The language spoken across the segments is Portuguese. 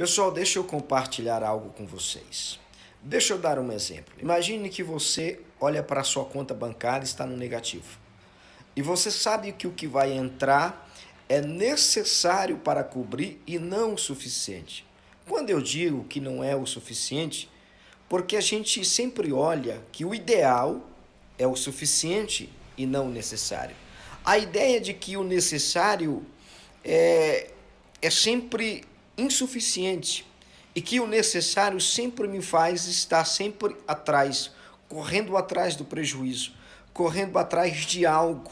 Pessoal, deixa eu compartilhar algo com vocês. Deixa eu dar um exemplo. Imagine que você olha para a sua conta bancária e está no negativo. E você sabe que o que vai entrar é necessário para cobrir e não o suficiente. Quando eu digo que não é o suficiente, porque a gente sempre olha que o ideal é o suficiente e não o necessário. A ideia de que o necessário é sempre insuficiente e que o necessário sempre me faz estar sempre atrás, correndo atrás do prejuízo, correndo atrás de algo.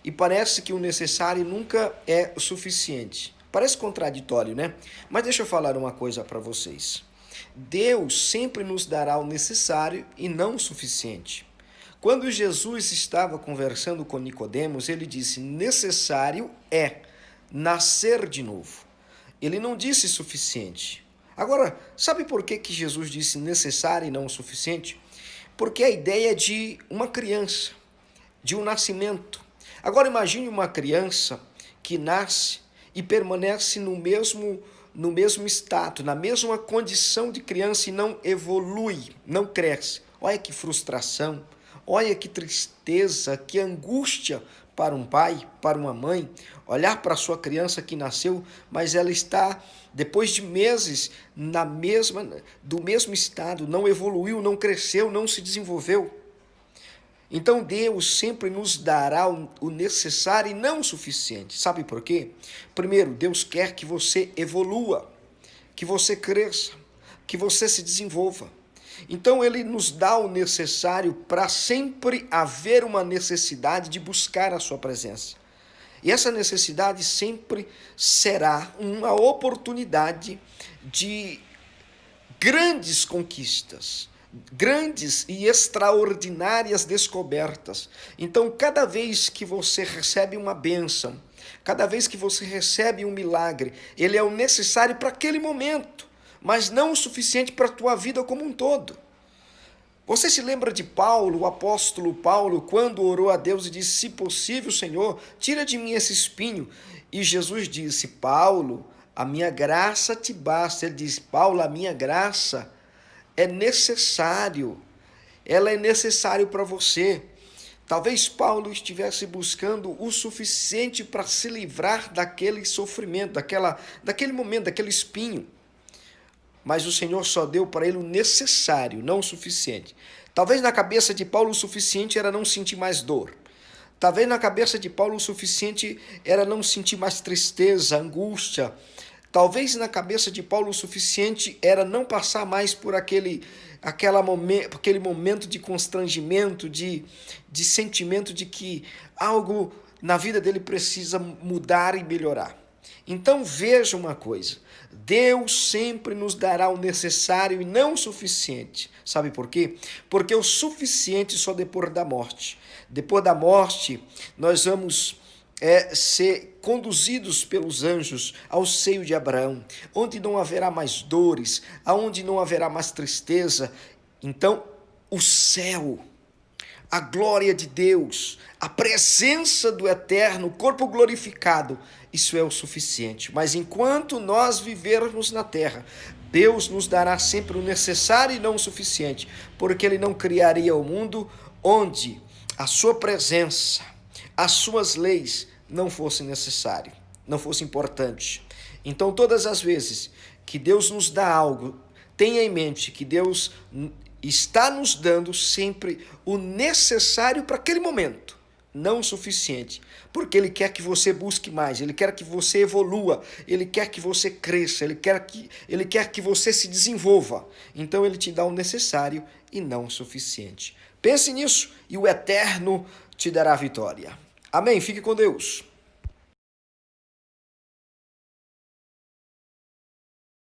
E parece que o necessário nunca é o suficiente. Parece contraditório, né? Mas deixa eu falar uma coisa para vocês. Deus sempre nos dará o necessário e não o suficiente. Quando Jesus estava conversando com Nicodemos, ele disse: necessário é nascer de novo. Ele não disse suficiente. Agora, sabe por que Jesus disse necessário e não suficiente? Porque a ideia é de uma criança, de um nascimento. Agora imagine uma criança que nasce e permanece no mesmo estado, na mesma condição de criança e não evolui, não cresce. Olha que frustração, olha que tristeza, que angústia para um pai, para uma mãe, olhar para a sua criança que nasceu, mas ela está, depois de meses, do mesmo estado, não evoluiu, não cresceu, não se desenvolveu. Então Deus sempre nos dará o necessário e não o suficiente. Sabe por quê? Primeiro, Deus quer que você evolua, que você cresça, que você se desenvolva. Então Ele nos dá o necessário para sempre haver uma necessidade de buscar a sua presença. E essa necessidade sempre será uma oportunidade de grandes conquistas, grandes e extraordinárias descobertas. Então, cada vez que você recebe uma bênção, cada vez que você recebe um milagre, ele é o necessário para aquele momento, mas não o suficiente para a tua vida como um todo. Você se lembra de Paulo, o apóstolo Paulo, quando orou a Deus e disse: se possível, Senhor, tira de mim esse espinho. E Jesus disse: Paulo, a minha graça te basta. Ele disse: Paulo, a minha graça é necessário, ela é necessário para você. Talvez Paulo estivesse buscando o suficiente para se livrar daquele sofrimento, daquele momento, daquele espinho. Mas o Senhor só deu para ele o necessário, não o suficiente. Talvez na cabeça de Paulo o suficiente era não sentir mais dor. Talvez na cabeça de Paulo o suficiente era não sentir mais tristeza, angústia. Talvez na cabeça de Paulo o suficiente era não passar mais por aquele momento de constrangimento, de sentimento de que algo na vida dele precisa mudar e melhorar. Então veja uma coisa, Deus sempre nos dará o necessário e não o suficiente. Sabe por quê? Porque o suficiente só depois da morte. Depois da morte, nós vamos ser conduzidos pelos anjos ao seio de Abraão, onde não haverá mais dores, aonde não haverá mais tristeza. Então, o céu, a glória de Deus, a presença do Eterno, o corpo glorificado, isso é o suficiente. Mas enquanto nós vivermos na terra, Deus nos dará sempre o necessário e não o suficiente, porque Ele não criaria o mundo onde a sua presença, as suas leis não fossem necessárias, não fosse importante. Então, todas as vezes que Deus nos dá algo, tenha em mente que Deus está nos dando sempre o necessário para aquele momento, não o suficiente, porque Ele quer que você busque mais, Ele quer que você evolua, Ele quer que você cresça, Ele quer que você se desenvolva. Então Ele te dá o necessário e não o suficiente. Pense nisso e o Eterno te dará vitória. Amém? Fique com Deus.